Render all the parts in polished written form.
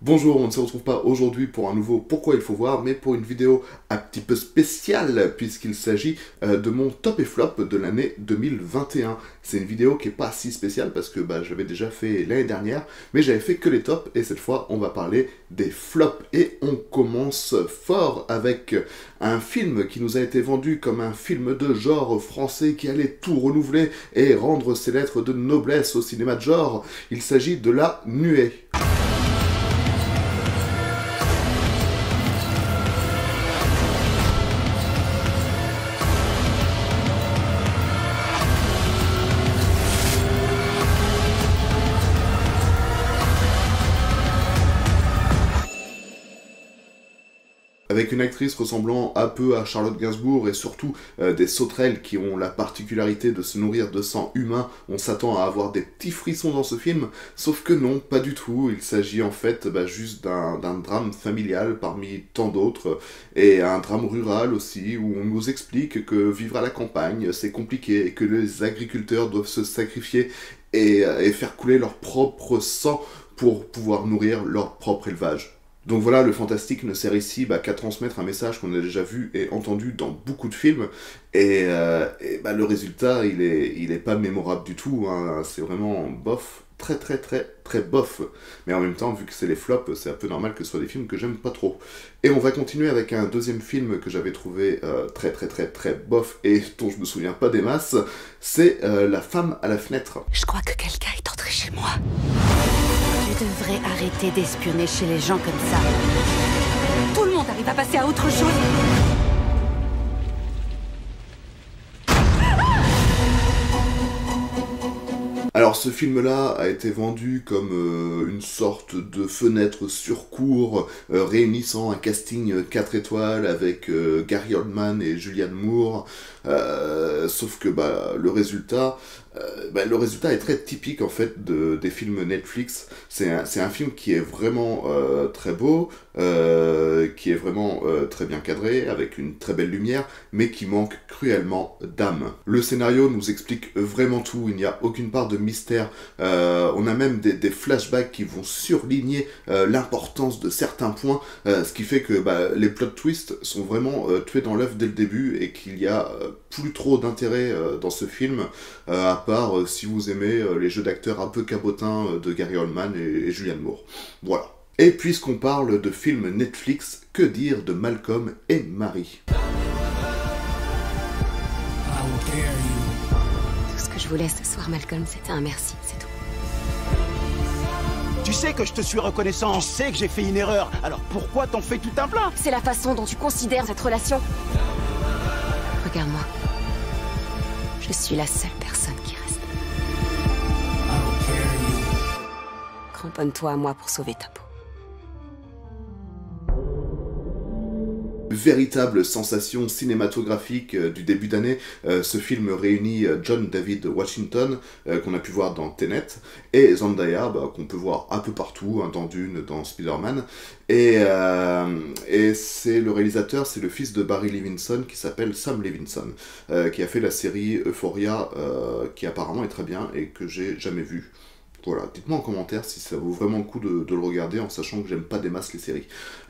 Bonjour, on ne se retrouve pas aujourd'hui pour un nouveau Pourquoi il faut voir, mais pour une vidéo un petit peu spéciale, puisqu'il s'agit de mon top et flop de l'année 2021. C'est une vidéo qui est pas si spéciale, parce que je l'avais déjà fait l'année dernière, mais j'avais fait que les tops, et cette fois on va parler des flops. Et on commence fort avec un film qui nous a été vendu comme un film de genre français qui allait tout renouveler et rendre ses lettres de noblesse au cinéma de genre. Il s'agit de La Nuée. Avec une actrice ressemblant un peu à Charlotte Gainsbourg et surtout des sauterelles qui ont la particularité de se nourrir de sang humain, on s'attend à avoir des petits frissons dans ce film, sauf que non, pas du tout. Il s'agit en fait juste d'un drame familial parmi tant d'autres, et un drame rural aussi, où on nous explique que vivre à la campagne c'est compliqué et que les agriculteurs doivent se sacrifier et faire couler leur propre sang pour pouvoir nourrir leur propre élevage. Donc voilà, le fantastique ne sert ici qu'à transmettre un message qu'on a déjà vu et entendu dans beaucoup de films, le résultat, il est pas mémorable du tout, hein. C'est vraiment bof, très bof. Mais en même temps, vu que c'est les flops, c'est un peu normal que ce soit des films que j'aime pas trop. Et on va continuer avec un deuxième film que j'avais trouvé très bof et dont je me souviens pas des masses, c'est La femme à la fenêtre. Je crois que quelqu'un est entré chez moi. Tu devrais arrêter d'espionner chez les gens comme ça. Tout le monde arrive à passer à autre chose. Alors ce film-là a été vendu comme une sorte de fenêtre sur cour réunissant un casting 4 étoiles avec Gary Oldman et Julianne Moore, sauf que le résultat est très typique en fait des films Netflix. C'est un film qui est vraiment très beau, qui est vraiment très bien cadré, avec une très belle lumière, mais qui manque cruellement d'âme. Le scénario nous explique vraiment tout, il n'y a aucune part de mystère. On a même des flashbacks qui vont surligner l'importance de certains points, ce qui fait que les plot twists sont vraiment tués dans l'œuf dès le début et qu'il y a plus trop d'intérêt dans ce film, à part si vous aimez les jeux d'acteurs un peu cabotins de Gary Oldman et Julianne Moore. Voilà. Et puisqu'on parle de films Netflix, que dire de Malcolm et Marie? Tout ce que je voulais ce soir, Malcolm, c'était un merci, c'est tout. Tu sais que je te suis reconnaissant, tu sais que j'ai fait une erreur, alors pourquoi t'en fais tout un plat? C'est la façon dont tu considères cette relation. Regarde-moi. Je suis la seule personne qui reste. Cramponne-toi à moi pour sauver ta peau. Véritable sensation cinématographique du début d'année, ce film réunit John David Washington, qu'on a pu voir dans Tenet, et Zendaya, qu'on peut voir un peu partout, dans Dune, dans Spider-Man, et c'est le réalisateur, c'est le fils de Barry Levinson, qui s'appelle Sam Levinson, qui a fait la série Euphoria, qui apparemment est très bien, et que j'ai jamais vue. Voilà, dites-moi en commentaire si ça vaut vraiment le coup de le regarder, en sachant que j'aime pas des masses les séries.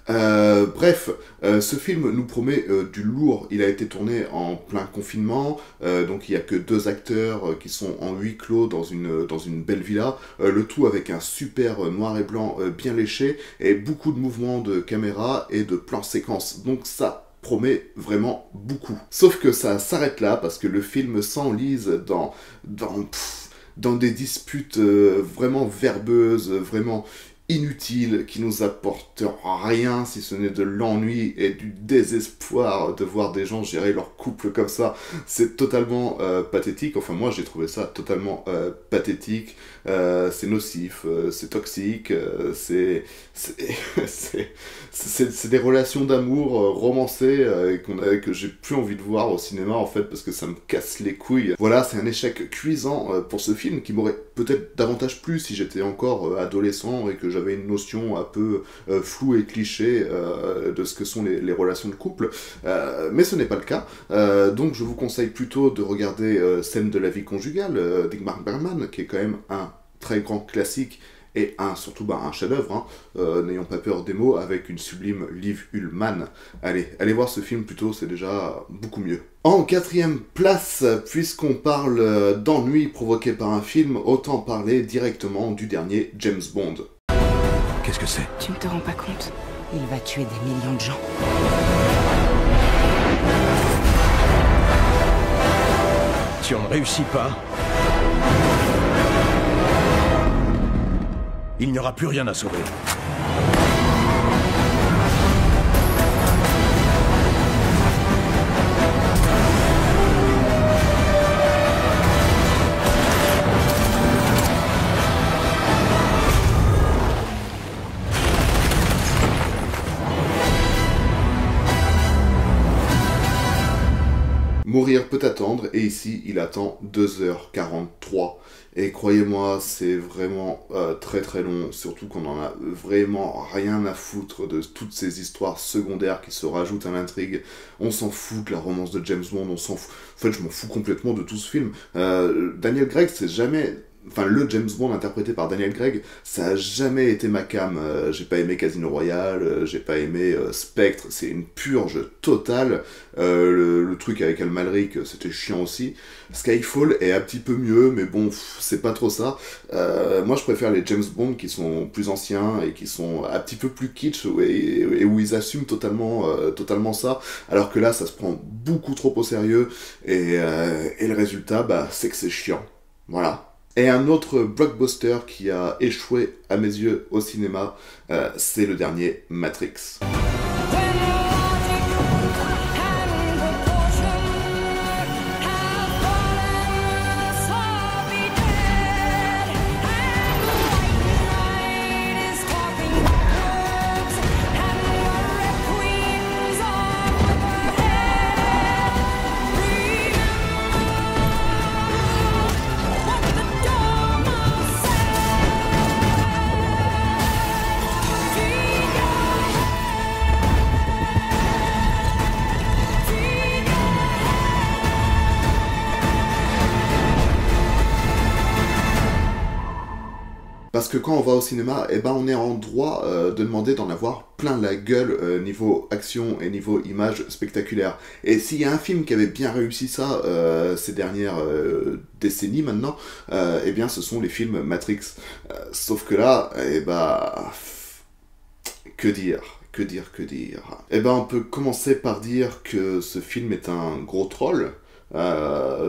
Bref, ce film nous promet du lourd. Il a été tourné en plein confinement, donc il n'y a que 2 acteurs qui sont en huis clos dans une belle villa, le tout avec un super noir et blanc bien léché, et beaucoup de mouvements de caméra et de plans séquences, donc ça promet vraiment beaucoup. Sauf que ça s'arrête là, parce que le film s'enlise dans des disputes vraiment verbeuses, vraiment inutiles, qui nous apportent rien si ce n'est de l'ennui et du désespoir de voir des gens gérer leur couple comme ça. C'est totalement pathétique, enfin moi j'ai trouvé ça totalement pathétique, c'est nocif, c'est toxique, c'est des relations d'amour romancées que j'ai plus envie de voir au cinéma en fait, parce que ça me casse les couilles. Voilà, c'est un échec cuisant pour ce film qui m'aurait peut-être davantage plu si j'étais encore adolescent et que j'avais une notion un peu floue et cliché de ce que sont les relations de couple, mais ce n'est pas le cas, donc je vous conseille plutôt de regarder Scène de la vie conjugale d'Ingmar Bergman, qui est quand même un très grand classique et surtout un chef-d'œuvre, n'ayons pas peur des mots, avec une sublime Liv Ullmann. Allez voir ce film plutôt, c'est déjà beaucoup mieux. En 4e place, puisqu'on parle d'ennui provoqué par un film, autant parler directement du dernier James Bond. Qu'est-ce que c'est? Tu ne te rends pas compte? Il va tuer des millions de gens. Si on ne réussit pas, il n'y aura plus rien à sauver. Mourir peut attendre, et ici, il attend 2h43. Et croyez-moi, c'est vraiment très très long, surtout qu'on en a vraiment rien à foutre de toutes ces histoires secondaires qui se rajoutent à l'intrigue. On s'en fout de la romance de James Bond, on s'en fout. En fait, je m'en fous complètement de tout ce film. Daniel Craig, c'est jamais... Enfin, le James Bond interprété par Daniel Craig, ça a jamais été ma came. J'ai pas aimé Casino Royale, j'ai pas aimé Spectre, c'est une purge totale. Le truc avec Al Malric, c'était chiant aussi. Skyfall est un petit peu mieux, mais bon, c'est pas trop ça. Moi, je préfère les James Bond qui sont plus anciens et qui sont un petit peu plus kitsch et où ils assument totalement ça. Alors que là, ça se prend beaucoup trop au sérieux et le résultat, c'est que c'est chiant. Voilà. Et un autre blockbuster qui a échoué à mes yeux au cinéma, c'est le dernier Matrix. Parce que quand on va au cinéma, on est en droit de demander d'en avoir plein la gueule niveau action et niveau image spectaculaire. Et s'il y a un film qui avait bien réussi ça ces dernières décennies maintenant, ce sont les films Matrix. Sauf que là, que dire ? On peut commencer par dire que ce film est un gros troll.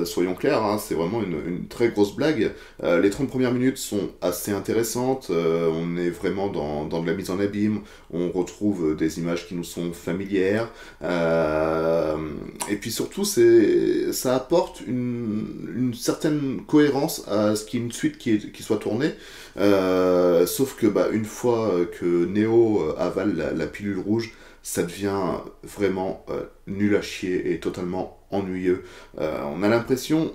Soyons clairs, c'est vraiment une très grosse blague. Les 30 premières minutes sont assez intéressantes, on est vraiment dans de la mise en abîme, on retrouve des images qui nous sont familières, et puis surtout ça apporte une certaine cohérence à ce qui est une suite qui soit tournée, sauf que une fois que Neo avale la pilule rouge, ça devient vraiment nul à chier et totalement ennuyeux. On a l'impression,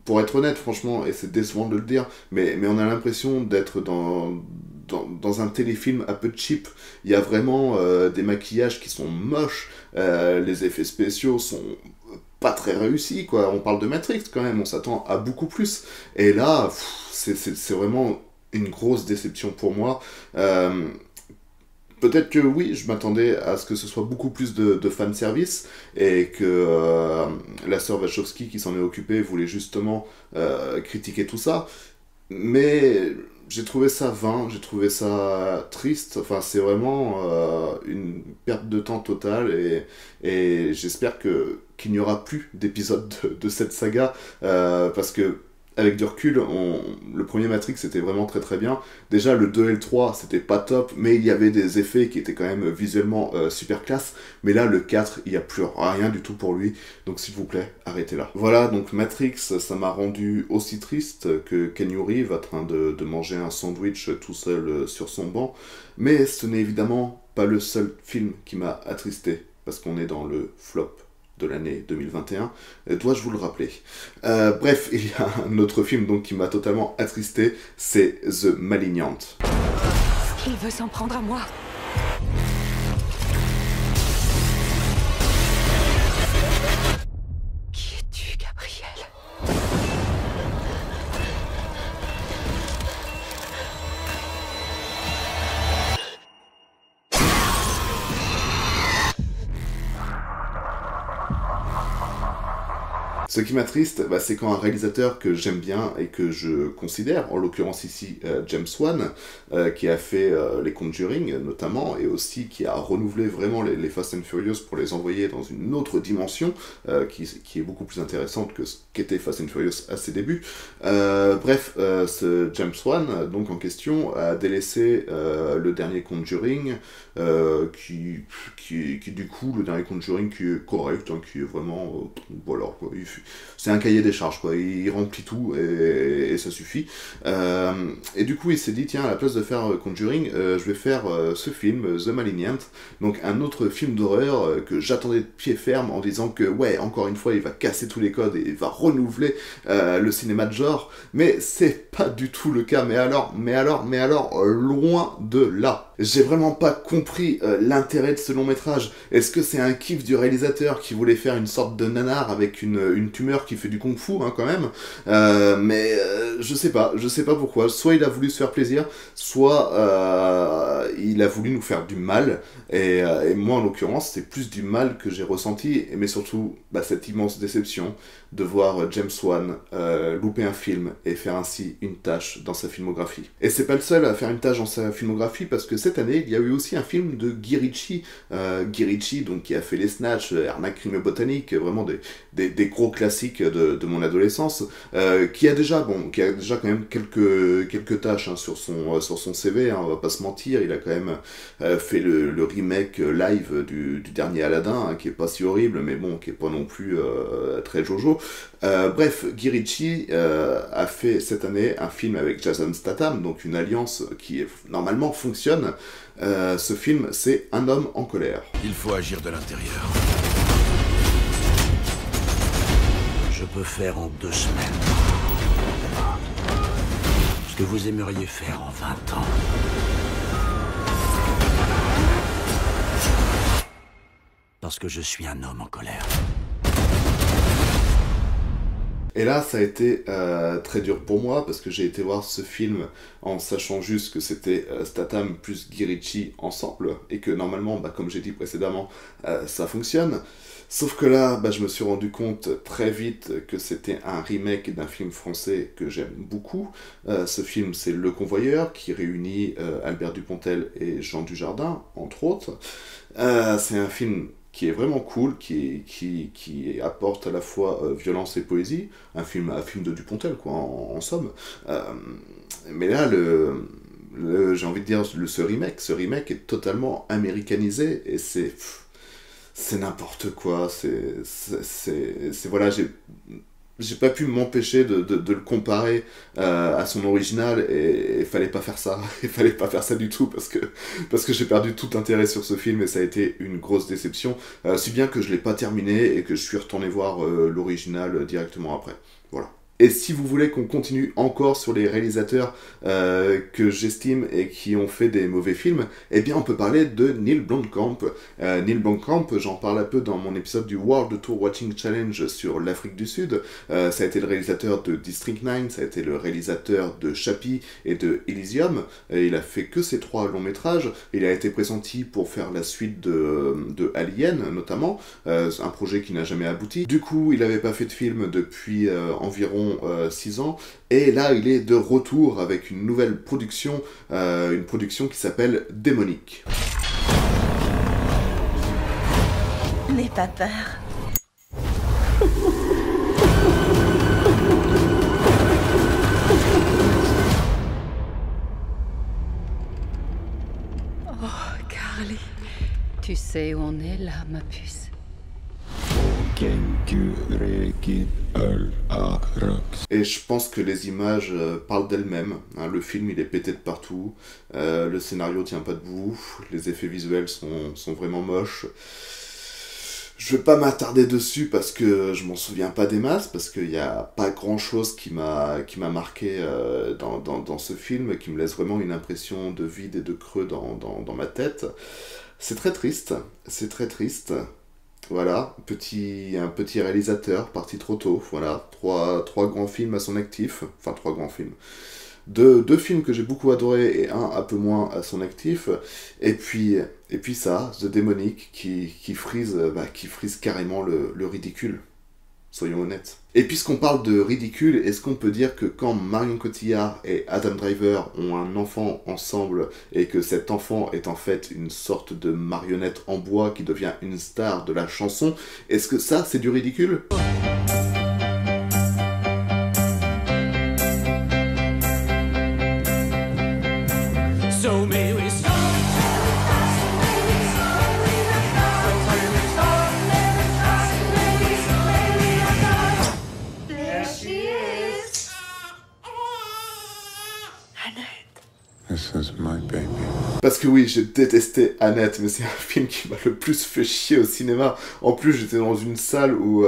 pour être honnête franchement, et c'est décevant de le dire, mais on a l'impression d'être dans un téléfilm un peu cheap. Il y a vraiment des maquillages qui sont moches, les effets spéciaux sont pas très réussis, quoi. On parle de Matrix quand même, on s'attend à beaucoup plus. Et là, c'est vraiment une grosse déception pour moi. Peut-être que oui, je m'attendais à ce que ce soit beaucoup plus de fanservice et que la sœur Wachowski qui s'en est occupée voulait justement critiquer tout ça. Mais j'ai trouvé ça vain, j'ai trouvé ça triste. Enfin, c'est vraiment une perte de temps totale et j'espère qu'il n'y aura plus d'épisodes de cette saga parce que avec du recul, le premier Matrix c'était vraiment très très bien. Déjà le 2 et le 3 c'était pas top, mais il y avait des effets qui étaient quand même visuellement super classe. Mais là le 4, il n'y a plus rien du tout pour lui, donc s'il vous plaît, arrêtez là. Voilà, donc Matrix, ça m'a rendu aussi triste que Keanu Reeves en train de manger un sandwich tout seul sur son banc. Mais ce n'est évidemment pas le seul film qui m'a attristé, parce qu'on est dans le flop de l'année 2021, dois-je vous le rappeler. Bref, il y a un autre film donc qui m'a totalement attristé, c'est The Malignant. Il veut s'en prendre à moi. Qui es-tu, Gabriel? Ce qui m'attriste, c'est quand un réalisateur que j'aime bien et que je considère, en l'occurrence ici James Wan, qui a fait les Conjuring notamment, et aussi qui a renouvelé vraiment les Fast and Furious pour les envoyer dans une autre dimension, qui est beaucoup plus intéressante que ce qu'était Fast and Furious à ses débuts. Ce James Wan, donc en question, a délaissé le dernier Conjuring, qui du coup, le dernier Conjuring qui est correct, hein, qui est vraiment... voilà, quoi, c'est un cahier des charges, quoi, il remplit tout et ça suffit. Et du coup, il s'est dit, tiens, à la place de faire Conjuring, je vais faire ce film, The Malignant, donc un autre film d'horreur que j'attendais de pied ferme en disant que, ouais, encore une fois, il va casser tous les codes et il va renouveler le cinéma de genre, mais c'est pas du tout le cas, mais alors, loin de là. J'ai vraiment pas compris l'intérêt de ce long métrage. Est-ce que c'est un kiff du réalisateur qui voulait faire une sorte de nanar avec une tumeur qui fait du kung-fu, hein, quand même, je sais pas pourquoi. Soit il a voulu se faire plaisir, soit il a voulu nous faire du mal, et moi en l'occurrence c'est plus du mal que j'ai ressenti, mais surtout cette immense déception de voir James Wan louper un film et faire ainsi une tâche dans sa filmographie. Et c'est pas le seul à faire une tâche dans sa filmographie, parce que cette année il y a eu aussi un film de Guy Ritchie, donc qui a fait Les Snatch, Arnaque, Crime Botanique, vraiment des gros classiques de mon adolescence, qui a déjà quand même quelques tâches, hein, sur son CV, hein, on va pas se mentir. Il a quand même fait le remake live du dernier Aladdin, hein, qui est pas si horrible, mais bon, qui est pas non plus très jojo. Guy Ritchie a fait cette année un film avec Jason Statham, donc une alliance qui normalement fonctionne. Ce film, c'est Un homme en colère. Il faut agir de l'intérieur. Je peux faire en 2 semaines ce que vous aimeriez faire en 20 ans. Parce que je suis un homme en colère. Et là, ça a été très dur pour moi, parce que j'ai été voir ce film en sachant juste que c'était Statham plus Guy Ritchie ensemble, et que normalement, comme j'ai dit précédemment, ça fonctionne. Sauf que là, je me suis rendu compte très vite que c'était un remake d'un film français que j'aime beaucoup. Ce film, c'est Le Convoyeur, qui réunit Albert Dupontel et Jean Dujardin, entre autres. C'est un film qui est vraiment cool, qui apporte à la fois violence et poésie, un film de Dupontel, quoi, en somme. Mais là, j'ai envie de dire, ce remake est totalement américanisé, et c'est n'importe quoi, voilà, j'ai pas pu m'empêcher de le comparer à son original, et il fallait pas faire ça. Il fallait pas faire ça du tout, parce que j'ai perdu tout intérêt sur ce film, et ça a été une grosse déception, si bien que je l'ai pas terminé et que je suis retourné voir l'original directement après. Voilà. Et si vous voulez qu'on continue encore sur les réalisateurs que j'estime et qui ont fait des mauvais films, eh bien on peut parler de Neil Blomkamp. Neil Blomkamp, j'en parle un peu dans mon épisode du World Tour Watching Challenge sur l'Afrique du Sud. Ça a été le réalisateur de District 9, ça a été le réalisateur de Chappie et de Elysium. Il a fait que ces 3 longs métrages. Il a été pressenti pour faire la suite de Alien, notamment, un projet qui n'a jamais abouti. Du coup, il n'avait pas fait de film depuis environ 6 ans, et là il est de retour avec une nouvelle production, une production qui s'appelle Démonique. N'aie pas peur. Oh, Carly, tu sais où on est là, ma puce? Et je pense que les images parlent d'elles-mêmes, hein. Le film il est pété de partout, le scénario tient pas debout, les effets visuels sont vraiment moches. Je vais pas m'attarder dessus parce que je m'en souviens pas des masses, parce qu'il y a pas grand chose qui m'a marqué dans ce film, qui me laisse vraiment une impression de vide et de creux dans ma tête. C'est très triste. Voilà, un petit réalisateur, parti trop tôt, voilà, trois grands films à son actif, enfin 3 grands films. Deux films que j'ai beaucoup adorés et un peu moins à son actif, et puis ça, The Démonique, qui frise carrément le ridicule. soyons honnêtes. Et puisqu'on parle de ridicule, est-ce qu'on peut dire que quand Marion Cotillard et Adam Driver ont un enfant ensemble, et que cet enfant est en fait une sorte de marionnette en bois qui devient une star de la chanson, est-ce que ça, c'est du ridicule ? This is my baby. Parce que oui, j'ai détesté Annette, mais c'est un film qui m'a le plus fait chier au cinéma. En plus, j'étais dans une salle où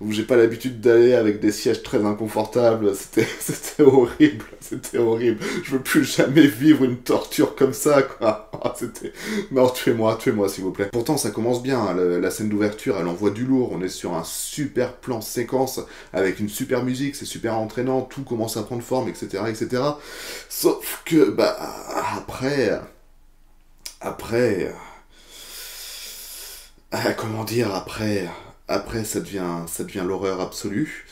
j'ai pas l'habitude d'aller, avec des sièges très inconfortables. C'était horrible, c'était horrible. Je veux plus jamais vivre une torture comme ça, quoi. Non, tuez-moi s'il vous plaît. Pourtant, ça commence bien, hein. La scène d'ouverture, elle envoie du lourd. On est sur un super plan séquence, avec une super musique, c'est super entraînant, tout commence à prendre forme, etc., etc. Sauf que, après, ça devient l'horreur absolue.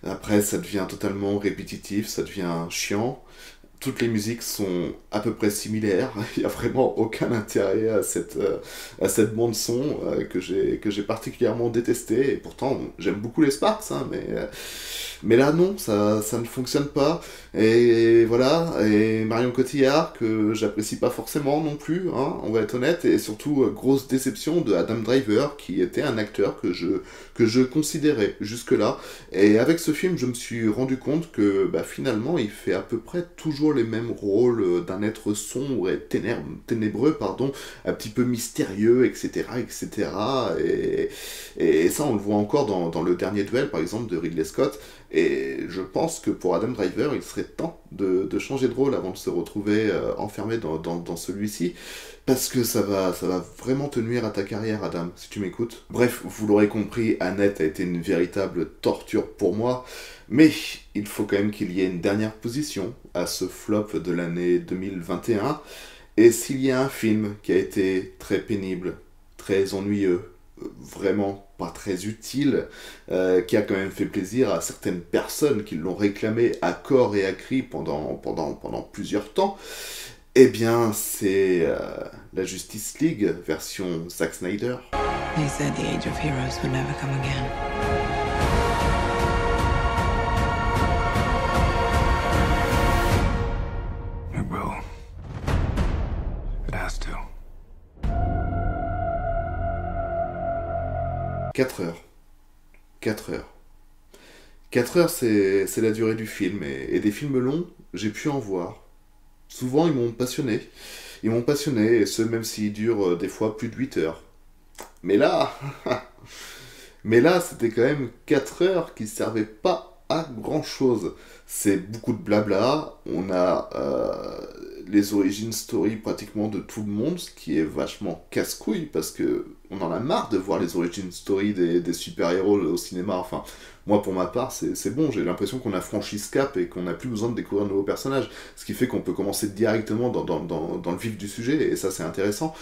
Après, ça devient totalement répétitif, ça devient chiant. Toutes les musiques sont à peu près similaires. Il n'y a vraiment aucun intérêt à cette bande-son que j'ai particulièrement détestée. Et pourtant, j'aime beaucoup les Sparks, hein, mais là, non, ça ne fonctionne pas. Et voilà, et Marion Cotillard, que j'apprécie pas forcément non plus, hein, on va être honnête, et surtout, grosse déception de Adam Driver, qui était un acteur que je considérais jusque-là. Et avec ce film, je me suis rendu compte que finalement, il fait à peu près toujours les mêmes rôles d'un être sombre et ténébreux, un petit peu mystérieux, etc., etc. Et ça, on le voit encore dans le dernier duel, par exemple, de Ridley Scott. Et je pense que pour Adam Driver, il serait temps de changer de rôle avant de se retrouver enfermé dans celui-ci, parce que ça va vraiment te nuire à ta carrière, Adam, si tu m'écoutes. Bref, vous l'aurez compris, Annette a été une véritable torture pour moi, mais il faut quand même qu'il y ait une dernière position à ce flop de l'année 2021, et s'il y a un film qui a été très pénible, très ennuyeux, vraiment pas très utile, qui a quand même fait plaisir à certaines personnes qui l'ont réclamé à corps et à cri pendant plusieurs temps, eh bien c'est la Justice League version Zack Snyder. They said the age of heroes would never come again. It will. It has to. 4 heures. 4 heures. 4 heures, c'est la durée du film. Et des films longs, j'ai pu en voir. Souvent, ils m'ont passionné. Et ce, même s'ils durent des fois plus de 8 heures. Mais là, c'était quand même 4 heures qui servaient pas à grand-chose. C'est beaucoup de blabla. On a les origin story pratiquement de tout le monde, ce qui est vachement casse-couille, parce que on en a marre de voir les origin story des super-héros au cinéma. Enfin, moi, pour ma part, c'est bon. J'ai l'impression qu'on a franchi ce cap et qu'on n'a plus besoin de découvrir de nouveaux personnages. Ce qui fait qu'on peut commencer directement dans le vif du sujet, et ça, c'est intéressant.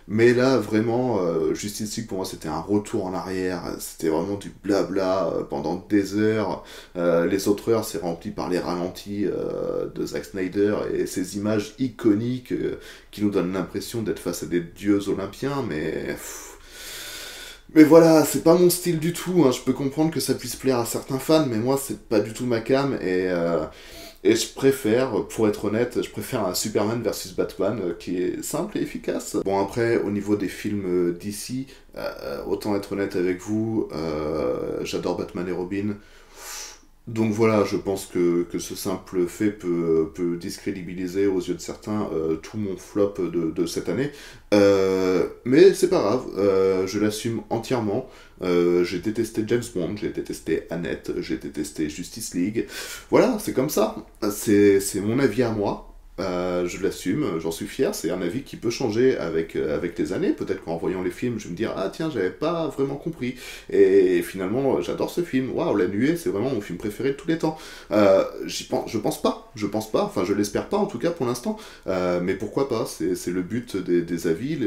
Mais là, vraiment, Justice League, pour moi, c'était un retour en arrière. C'était vraiment du blabla pendant des heures. Les autres heures, c'est rempli par les ralentis de Zack Snyder et ces images iconiques qui nous donnent l'impression d'être face à des dieux olympiens, mais voilà, c'est pas mon style du tout, hein. Je peux comprendre que ça puisse plaire à certains fans, mais moi, c'est pas du tout ma came, et je préfère, pour être honnête, un Superman vs Batman qui est simple et efficace. Bon, après, au niveau des films d'ici, autant être honnête avec vous, j'adore Batman et Robin. Donc voilà, je pense que ce simple fait peut discrédibiliser aux yeux de certains tout mon flop de cette année. Mais c'est pas grave, je l'assume entièrement. J'ai détesté James Bond, j'ai détesté Annette, j'ai détesté Justice League. Voilà, c'est comme ça. C'est mon avis à moi. Je l'assume, j'en suis fier, c'est un avis qui peut changer avec les années, peut-être qu'en voyant les films, je vais me dire « Ah tiens, j'avais pas vraiment compris », et finalement, j'adore ce film, waouh, La Nuée, c'est vraiment mon film préféré de tous les temps. Je pense pas, enfin je l'espère pas en tout cas pour l'instant, mais pourquoi pas, c'est le but des avis,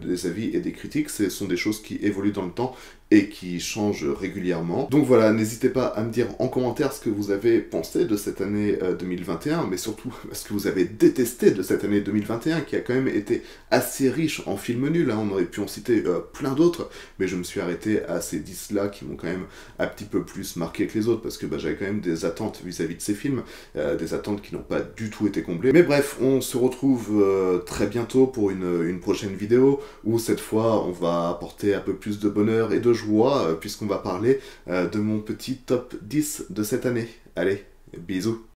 les avis et des critiques, ce sont des choses qui évoluent dans le temps, et qui change régulièrement. Donc voilà, n'hésitez pas à me dire en commentaire ce que vous avez pensé de cette année 2021, mais surtout ce que vous avez détesté de cette année 2021, qui a quand même été assez riche en films nuls, hein. On aurait pu en citer plein d'autres, mais je me suis arrêté à ces 10-là qui m'ont quand même un petit peu plus marqué que les autres, parce que j'avais quand même des attentes vis-à-vis de ces films, des attentes qui n'ont pas du tout été comblées. Mais bref, on se retrouve très bientôt pour une prochaine vidéo, où cette fois on va apporter un peu plus de bonheur et de joie, puisqu'on va parler de mon petit top 10 de cette année. Allez, bisous!